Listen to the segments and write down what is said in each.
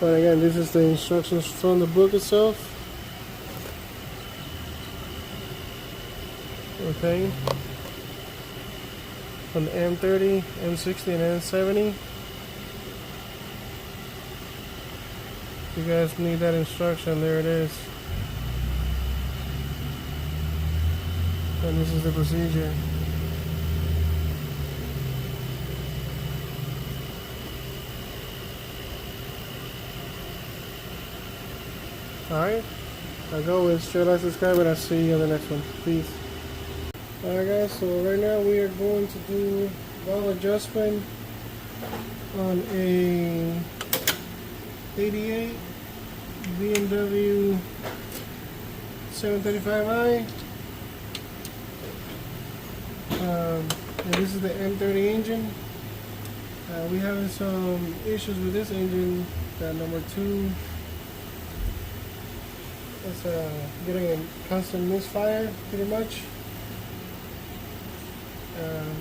But again, this is the instructions from the book itself. Okay. On the M30, M60, and M70. If you guys need that instruction, there it is. And this is the procedure. Alright, as always, share, like, subscribe, and I'll see you on the next one. Peace. Alright guys, so right now we are going to do valve adjustment on a 88 BMW 735i. And this is the M30 engine. We having some issues with this engine. That number 2 is getting a constant misfire, pretty much.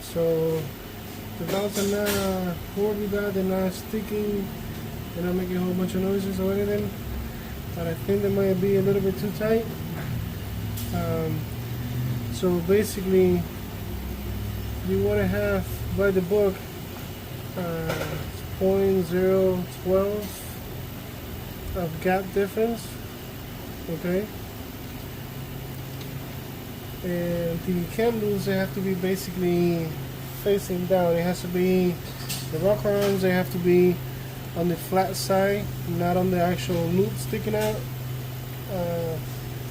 So the valves are not horribly bad. They're not sticking. They're not making a whole bunch of noises or anything. But I think they might be a little bit too tight. So basically, you want to have by the book 0.012 of gap difference. Okay. And the cam loops, they have to be basically facing down. It has to be, the rocker arms, they have to be on the flat side, not on the actual loop sticking out.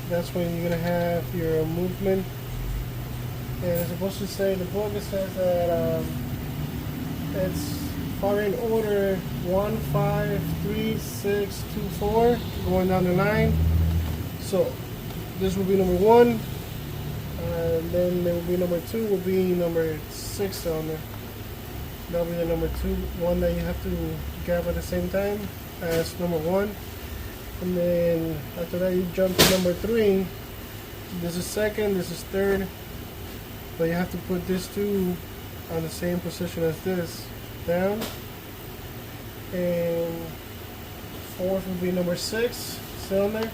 That's when you're gonna have your movement. And it's supposed to say, the book, it says that it's firing order 1, 5, 3, 6, 2, 4, going down the line. So this will be number 1. And then there will be number 2 will be number 6 on there. That'll be the number 2 one that you have to gap at the same time as number 1. And then after that you jump to number 3. This is second, this is third. But you have to put this 2 on the same position as this, down. And 4th will be number 6, cylinder.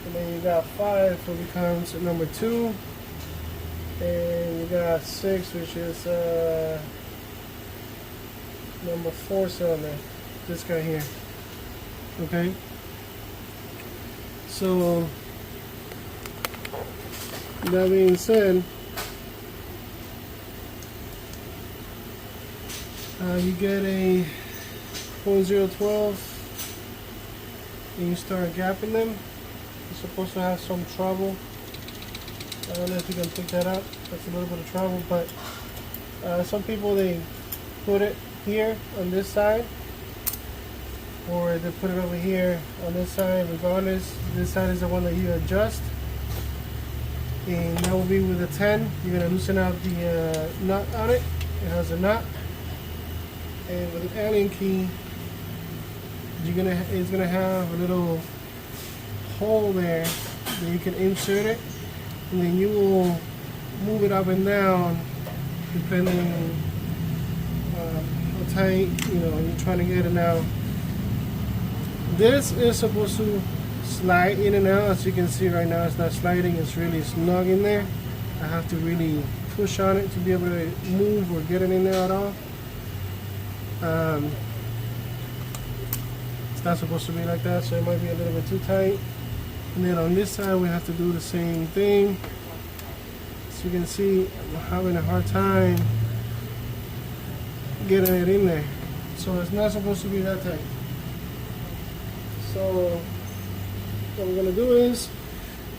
And then you got 5, which becomes number 2. And you got 6, which is number 4 cylinder. This guy here. Okay. So that being said, you get a 0.012 and you start gapping them. You're supposed to have some trouble. I don't know if you can pick that up. That's a little bit of trouble, but some people, they put it here on this side, or they put it over here on this side. Regardless, this side is the one that you adjust, and that will be with a 10. You're gonna loosen out the nut on it. It has a nut, and with an Allen key, it's gonna have a little hole there that you can insert it, and then you will move it up and down depending on how tight you're trying to get it out. This is supposed to slide in and out. As you can see right now, it's not sliding, it's really snug in there. I have to really push on it to be able to move or get it in there at all. It's not supposed to be like that, so it might be a little bit too tight. And then on this side we have to do the same thing. So you can see I'm having a hard time getting it in there. So it's not supposed to be that tight. So what we're going to do is,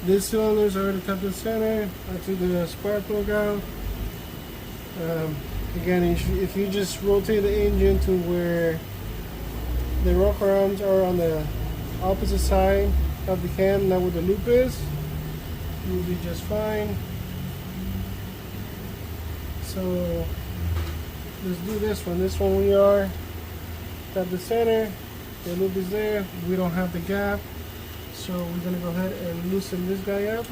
these cylinders are at the top of the center. I took the spark plug out. Again, if you just rotate the engine to where the rocker arms are on the opposite side of the cam, not where the loop is, you'll be just fine. So let's do this one. This one we are at the center. The loop is there. We don't have the gap, so we're gonna go ahead and loosen this guy up.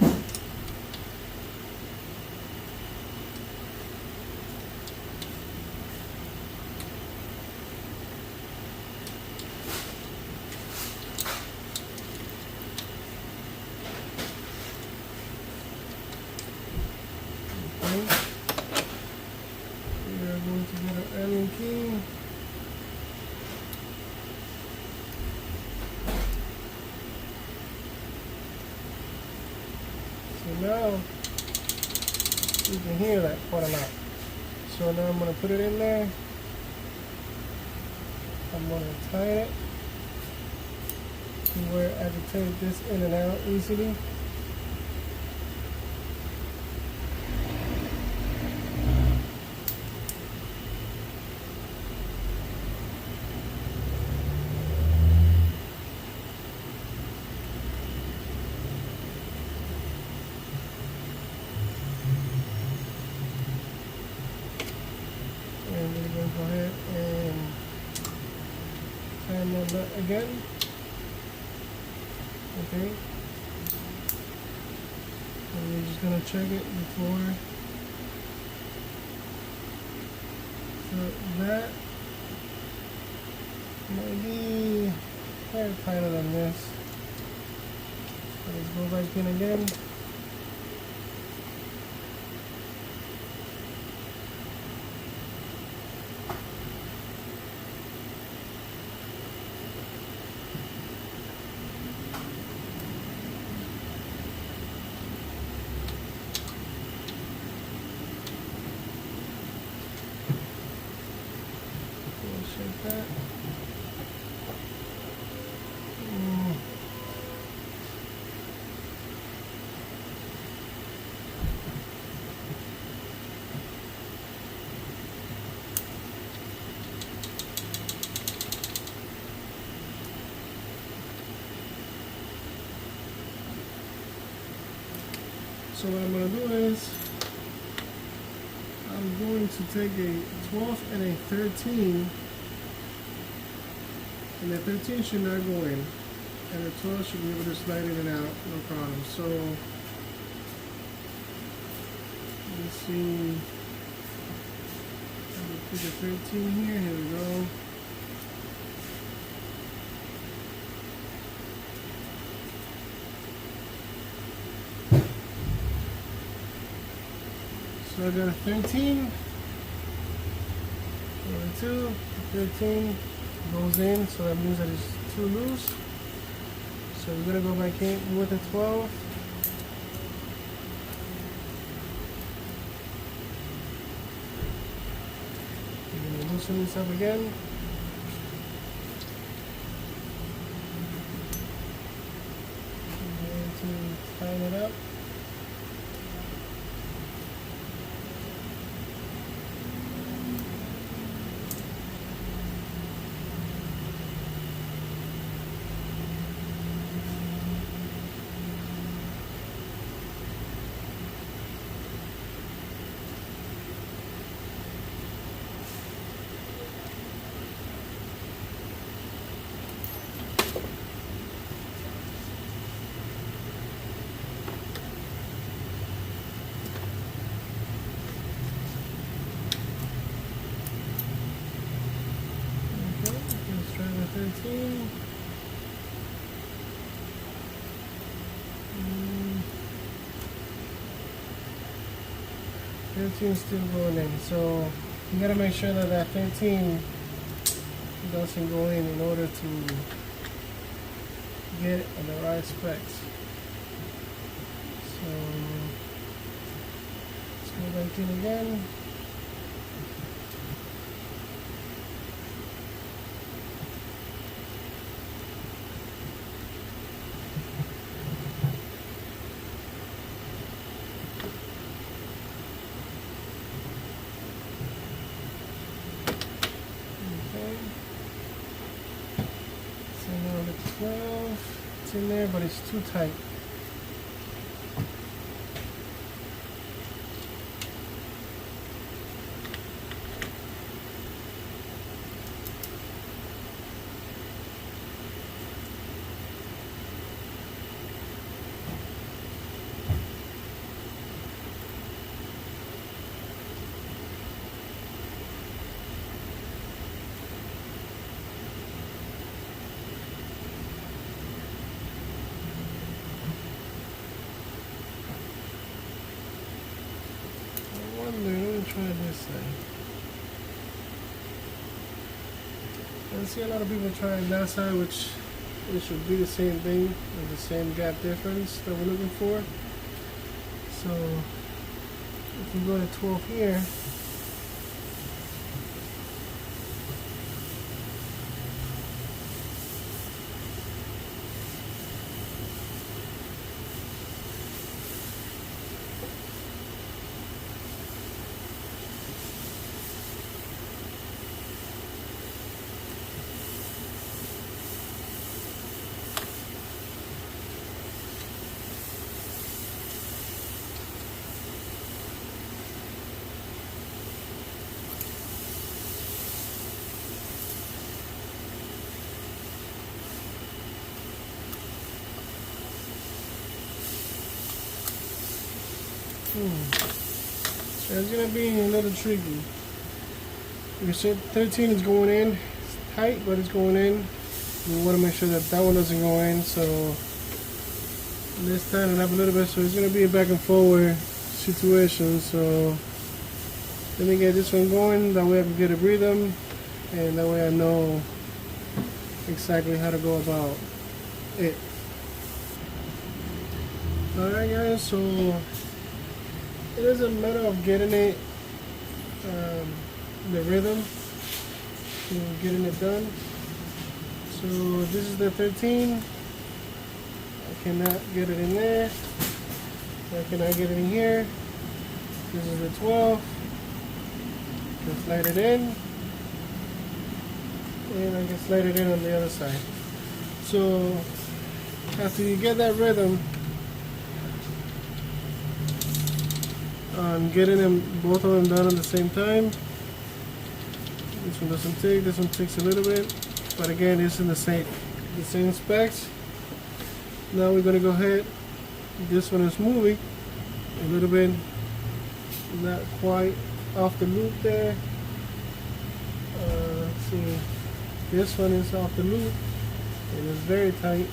now you can hear that quite a lot. So now I'm going to put it in there. I'm going to tighten it to where I can take this in and out easily. And we're going to go ahead and tighten that nut again. Okay. And we're just going to check it before. So that might be very tighter than this. So let's go back in again. Shake that. So what I'm going to do is I'm going to take a 12 and a 13, and the 13 should not go in, and the 12 should be able to slide in and out, no problem. So let's see, I'm going to put the 13 here, here we go. So I got a 13, 22, 13 goes in, so that means that it's too loose. So we're gonna go back in with a 12. We're gonna loosen this up again. I'm going to tighten it up. Let's try the 13. 13 is still going in, so you gotta make sure that that 13 doesn't go in order to get it in the right specs. So let's go back in again. So now the 12, it's in there, but it's too tight. Let me try this thing. I see a lot of people trying that side, which it should be the same thing, with the same gap difference that we're looking for. So if we go to 12 here, so it's gonna be a little tricky. Like I said, 13 is going in. It's tight, but it's going in. We want to make sure that that one doesn't go in. So let's tighten it up a little bit. So it's gonna be a back and forward situation. So let me get this one going. That way I can get a rhythm, and that way I know exactly how to go about it. Alright guys, so it is a matter of getting it, the rhythm, and getting it done. So this is the 13. I cannot get it in there. I cannot get it in here. This is the 12. Can slide it in. And I can slide it in on the other side. So after you get that rhythm, on getting them both of them done at the same time. This one doesn't take, this one takes a little bit, but again it's in the same specs. Now we're gonna go ahead. This one is moving a little bit, not quite off the loop there. Let's see, this one is off the loop and it's very tight.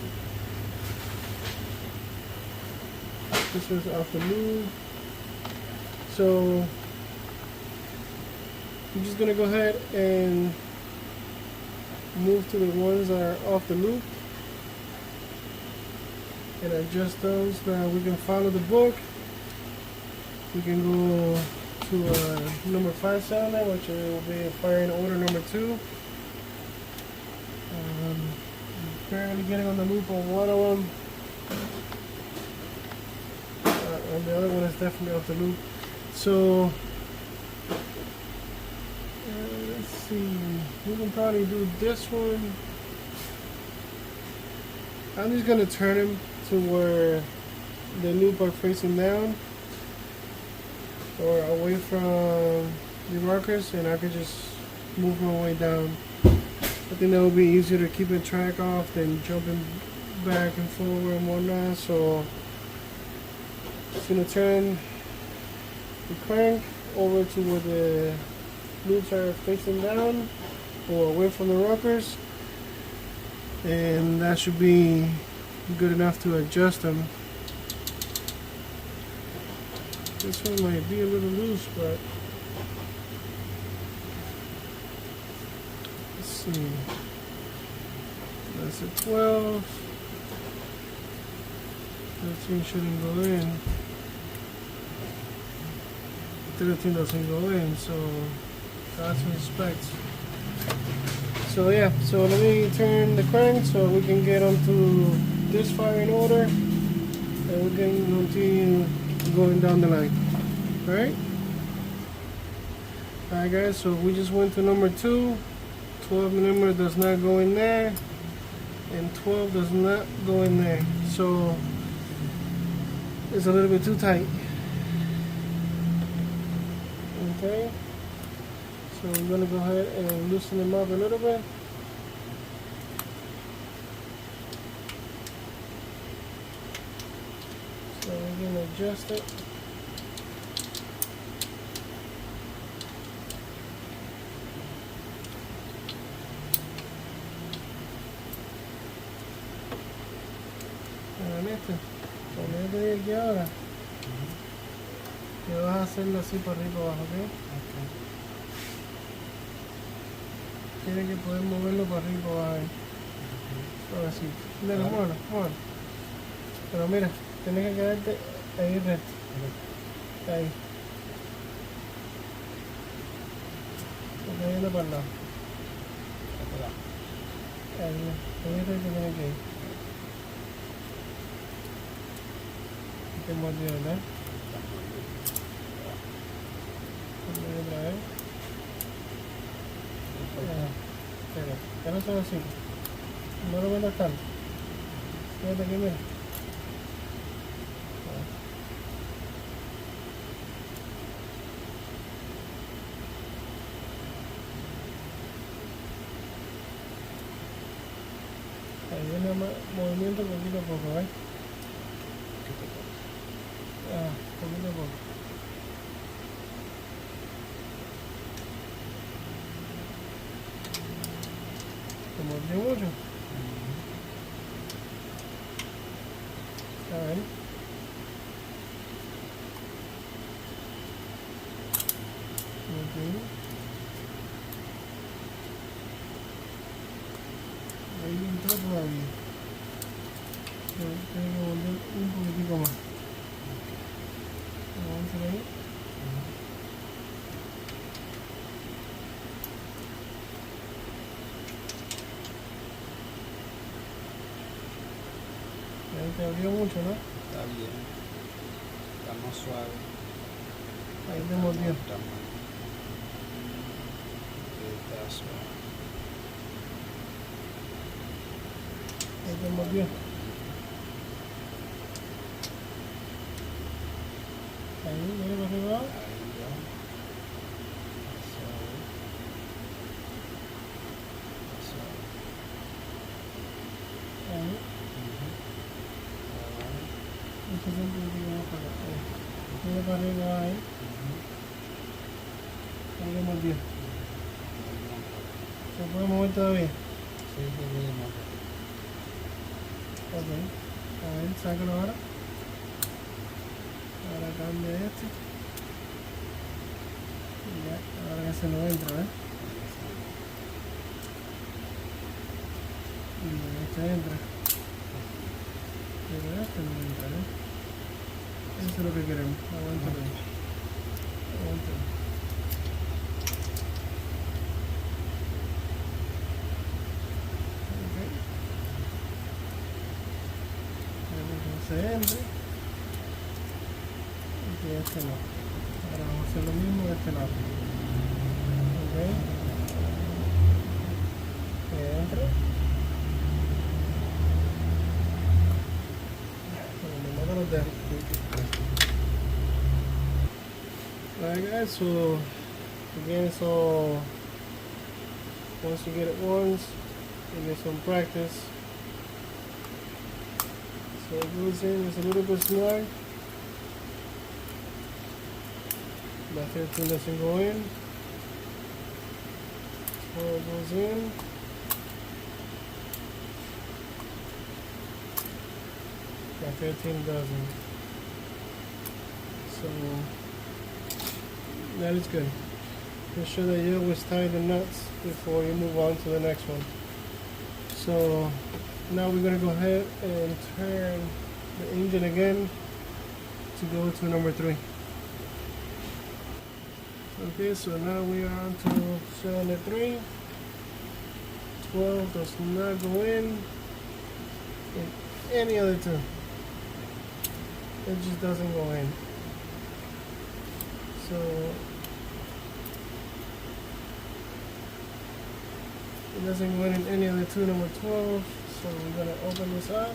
This one's off the loop. So I'm just gonna go ahead and move to the ones that are off the loop and adjust those. Now we can follow the book. We can go to number 5 cylinder, which will be firing order number 2. I'm currently getting on the loop on one of them. And the other one is definitely off the loop. So let's see, we can probably do this one. I'm just gonna turn him to where the loop are facing down or away from the markers, and I can just move my way down. I think that would be easier to keep in track of than jumping back and forward and whatnot. So just gonna turn the crank over to where the loops are facing down or away from the rockers, and that should be good enough to adjust them. This one might be a little loose, but let's see. That's a 12. 13 shouldn't go in. 13 doesn't go in, so that's what specs. So yeah, so let me turn the crank so we can get onto this firing order and we can continue going down the line. Alright? Alright guys, so we just went to number 2. 12 number does not go in there, and 12 does not go in there. So it's a little bit too tight. Okay, so we're going to go ahead and loosen them up a little bit. So we're going to adjust it. Ponete aquí ahora. Que vas a hacerlo así por arriba abajo, ¿ok? Tienes que poder moverlo para arriba abajo. Ahora sí. Dale, muévelo, muévelo. Pero mira, tienes que quedarte ahí recto. Ahí. Está yendo para el lado. Ahí, ahí es el que tiene que ir. Te mordió, ¿verdad? Otra vez. Espera, ya no son así. No lo metas tanto. Fíjate aquí, mira. Ahí viene movimiento poquito a poco, ¿ves? Poquito a poco. ¿Te mordió mucho? A ver. Ahí entró todavía. Tengo que morder un poquitico más. Vamos a ver ahí. Ahí te abrió mucho, ¿no? Está bien. Está más suave. Ahí te mordió. Está suave. Ahí te mordió. Ahí, mira para arriba. Ahí va. Suave. Suave. Ahí. Esto es un poquito más para acá. Ahí. Mira para arriba ahí. Ahí te mordió. ¿Se puede mover todavía? Sí, bien. Ok. A ver, sácalo ahora. Ahora cambia este. Y ya, ahora ya se no entra, ¿eh? Y este entra. Pero este no entra, ¿eh? Eso es lo que queremos. Aguántalo ahí. Aguántalo. Ok. Queremos que se entre. Y este no. Ahora vamos a hacer lo mismo de este lado. Ok. Que entre. Bueno, me mata los dedos. Alright guys, so again, so once you get it once, you get some practice. So it goes in, it's a little bit snug. That 13 doesn't go in. So it goes in. That 13 doesn't. So that is good. Make sure that you always tie the nuts before you move on to the next one. So now we're going to go ahead and turn the engine again to go to number 3. Okay, so now we are on to cylinder 3. 12 does not go in any other two. It just doesn't go in. So it doesn't go in any other two, number 12. So we're gonna open this up.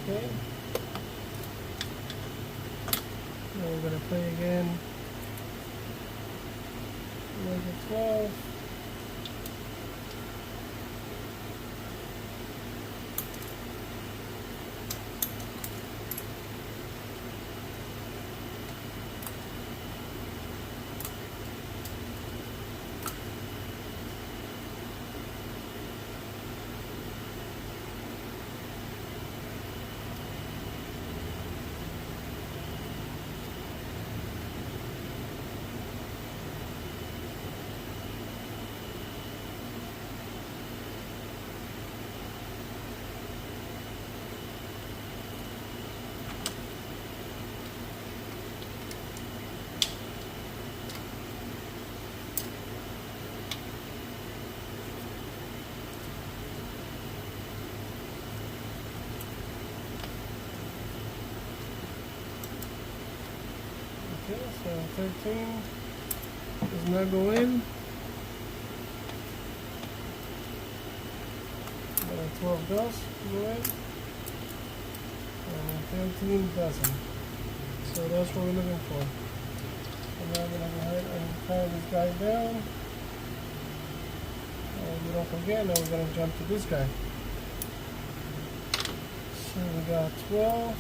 Okay. Now we're gonna play again. Number 12. 13 does not go in. 12 does go in. And 13 doesn't. So that's what we're looking for. So now I'm going to go ahead and tie this guy down. And we don't forget, now we're going to jump to this guy. So we got 12.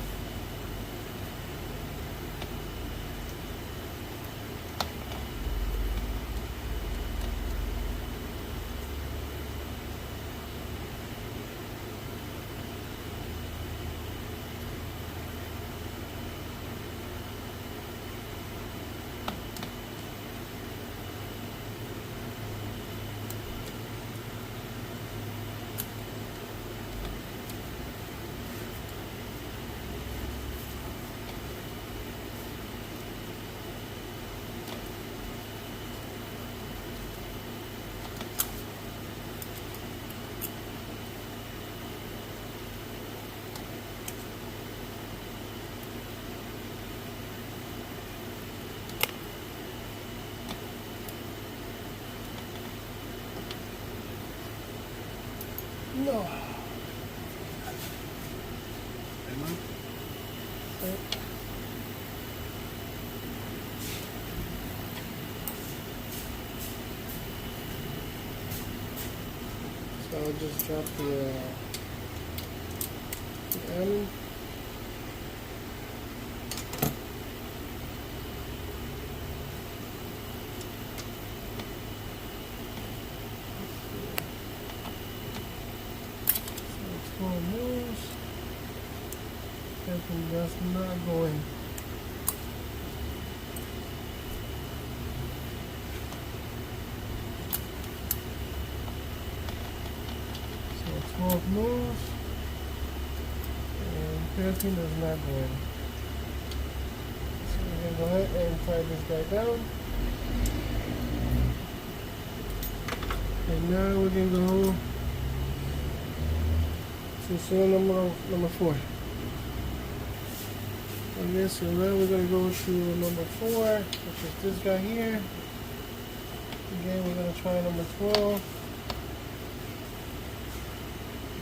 No. So I'll just drop the Allen. Moves. Everything does not go in. So 12 moves and 13 does not go in. So we're going to go ahead and tie this guy down. And now we're going to go to serial number 4. Okay, so now we're going to go to number 4, which is this guy here. Again, we're going to try number 12.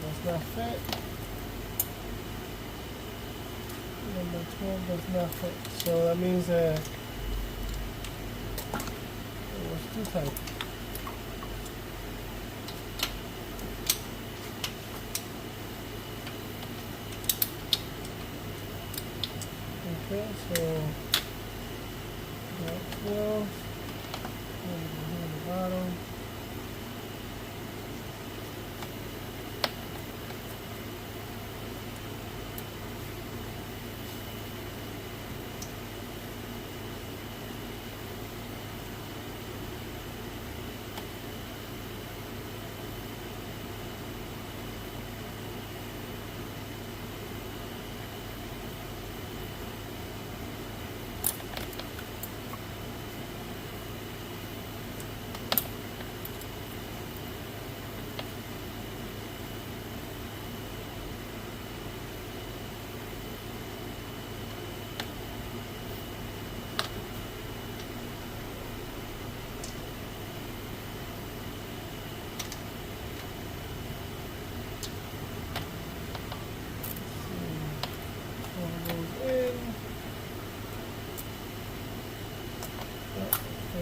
Does not fit. Number 12 does not fit. So that means that it was too tight. Okay, so got 12 on the bottom.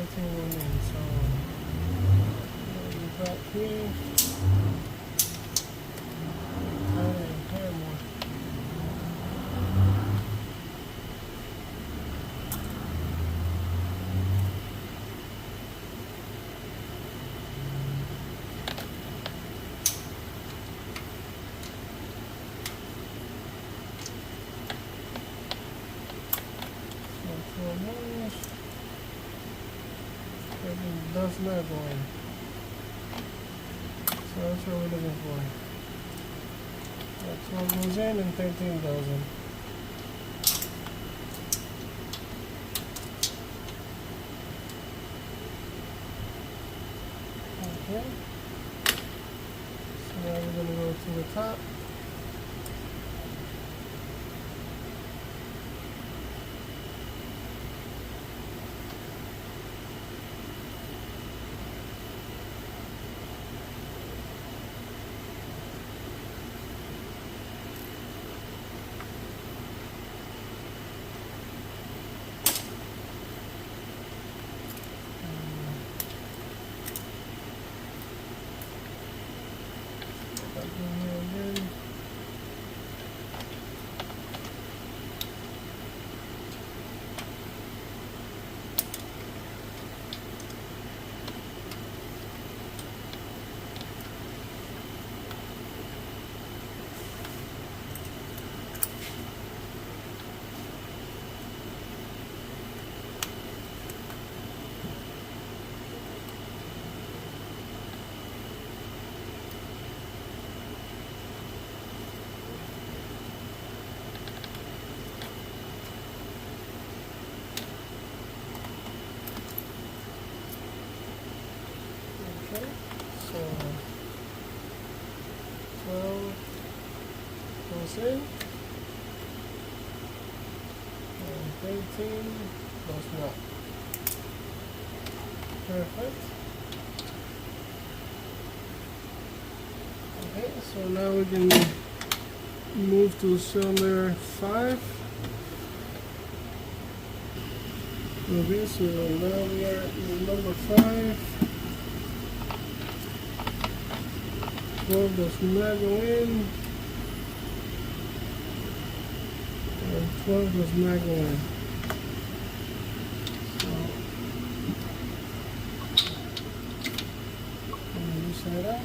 So we're back here. Does not go in. So that's what we're looking for. That 12 goes in and 13 goes in. Okay. So now we're going to go to the top. this in. And 13. That's not. Perfect. Okay, so now we can move to cylinder 5. Okay, so now we are in number 5. 12 does not go in. And 12 does not go in. So, let me loosen it up.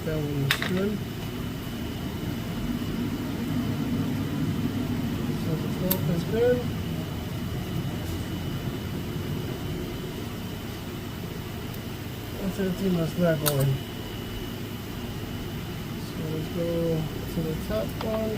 That one is good. So the 12 is good. And 13 is not going. So let's go to the top one.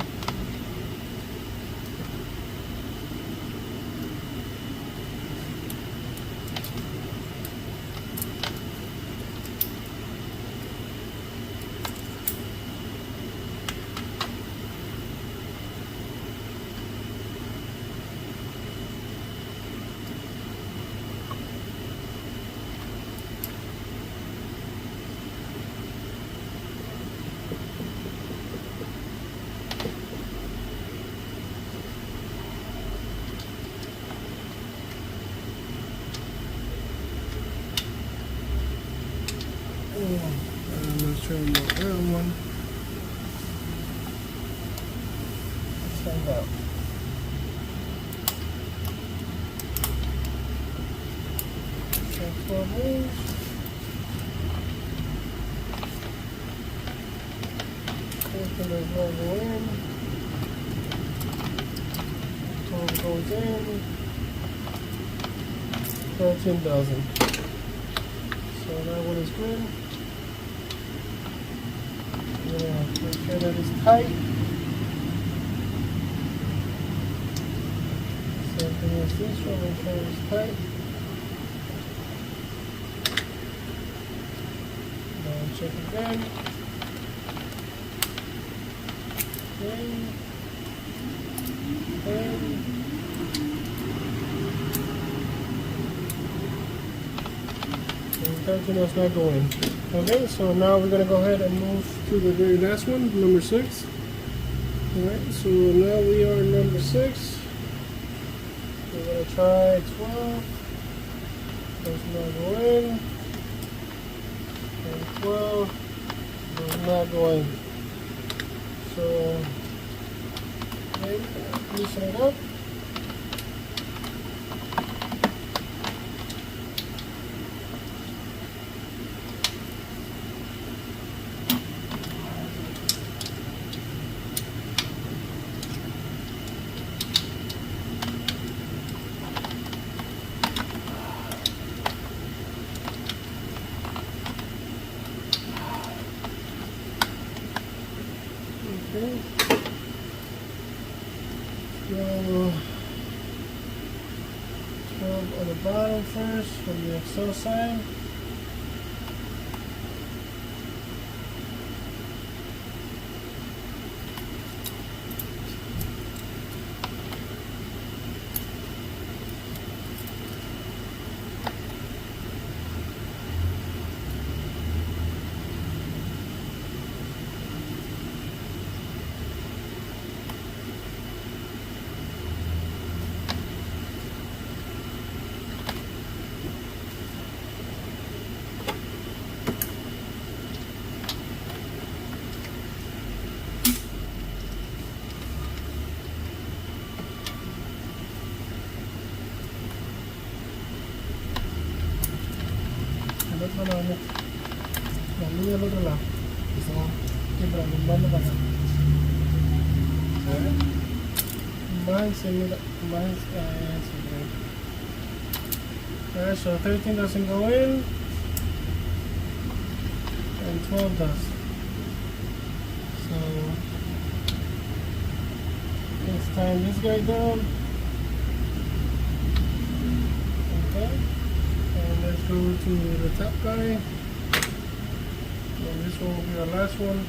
I'm not sure about that one. Let's find out. Check 12 inch. Open the logo in. 12 goes in. 13 doesn't. So that one is good. Make sure that it's tight. Same thing as this one, make sure it's tight. Now check again. And 13 is not going. Okay, so now we're gonna go ahead and move to the very last one, number 6. Alright, so now we are number 6. We're gonna try 12. Does not go in. And 12 does not go in. So, okay, loosen it up. Okay. So 12 on the bottom first from the exhaust side. Bueno, la luz del otro lado. ¿Listo, mamá? Sí, pero alumbando para acá. A ver. Más y se mira, más, alright, so 13 doesn't go in, and 12 does. So, let's tighten this guy down. Okay, and let's go to the top guy. And this one will be our last one.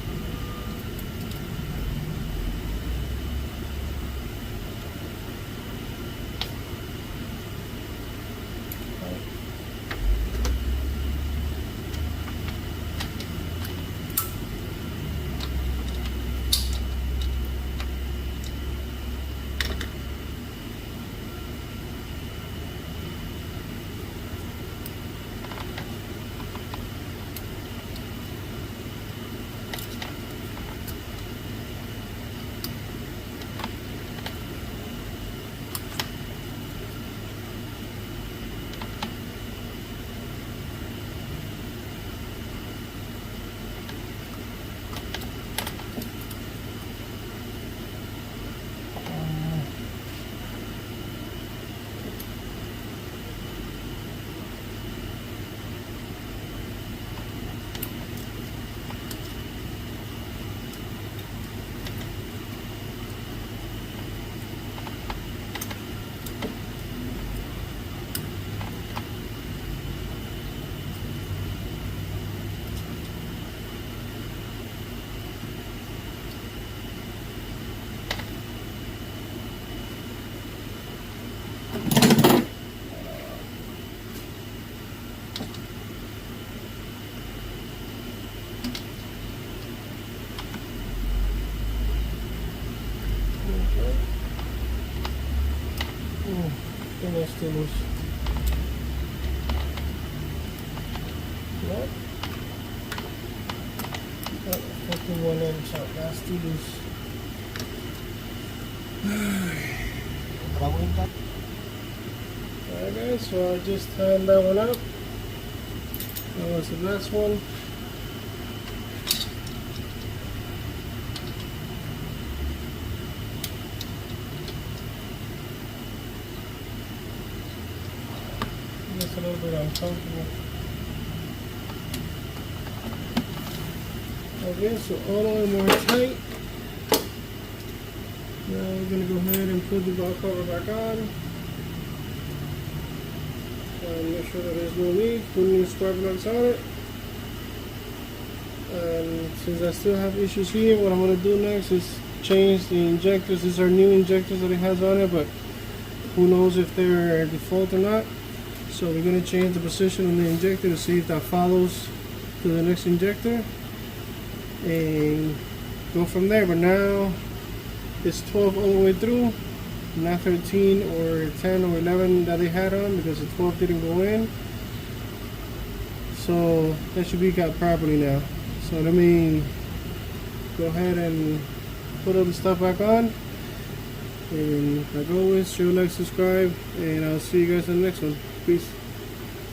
I think that's too loose. What? Oh, 51 inch out. That's too loose. Trago yung cut. Alright guys, so I just tightened that one up. That was the last one. It's a little bit uncomfortable. Okay, so all the way more tight. Now we're going to go ahead and put the ball cover back on. And make sure that there's no leak. Put new spark plugs on it. And since I still have issues here, what I'm going to do next is change the injectors. These are new injectors that it has on it, but who knows if they're default or not. So we're going to change the position on the injector to see if that follows to the next injector and go from there. But now it's 12 all the way through, not 13 or 10 or 11 that they had on, because the 12 didn't go in. So that should be got properly now. So let me go ahead and put all the stuff back on. And like always, share, like, subscribe, and I'll see you guys in the next one. Peace.